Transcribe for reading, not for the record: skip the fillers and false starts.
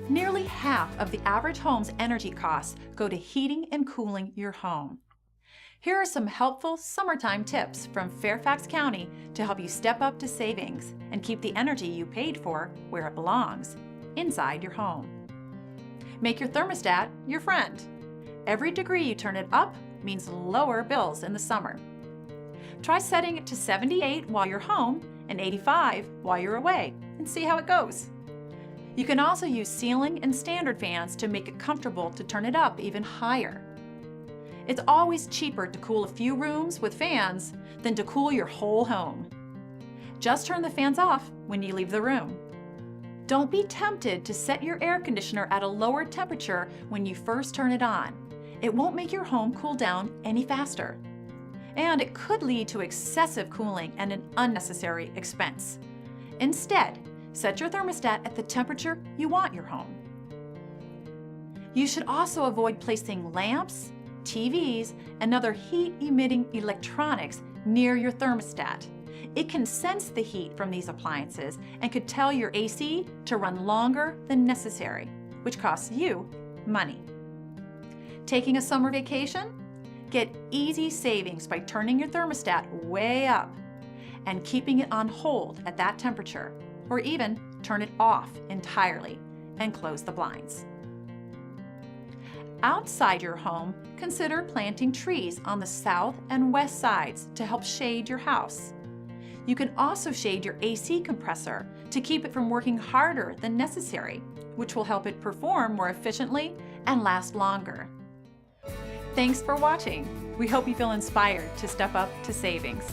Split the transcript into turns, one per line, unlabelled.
Nearly half of the average home's energy costs go to heating and cooling your home. Here are some helpful summertime tips from Fairfax County to help you step up to savings and keep the energy you paid for where it belongs, inside your home. Make your thermostat your friend. Every degree you turn it up means lower bills in the summer. Try setting it to 78 while you're home and 85 while you're away and see how it goes. You can also use ceiling and standard fans to make it comfortable to turn it up even higher. It's always cheaper to cool a few rooms with fans than to cool your whole home. Just turn the fans off when you leave the room. Don't be tempted to set your air conditioner at a lower temperature when you first turn it on. It won't make your home cool down any faster. And it could lead to excessive cooling and an unnecessary expense. Instead, set your thermostat at the temperature you want your home. You should also avoid placing lamps, TVs, and other heat-emitting electronics near your thermostat. It can sense the heat from these appliances and could tell your AC to run longer than necessary, which costs you money. Taking a summer vacation? Get easy savings by turning your thermostat way up and keeping it on hold at that temperature, or even turn it off entirely and close the blinds. Outside your home, consider planting trees on the south and west sides to help shade your house. You can also shade your AC compressor to keep it from working harder than necessary, which will help it perform more efficiently and last longer. Thanks for watching. We hope you feel inspired to step up to savings.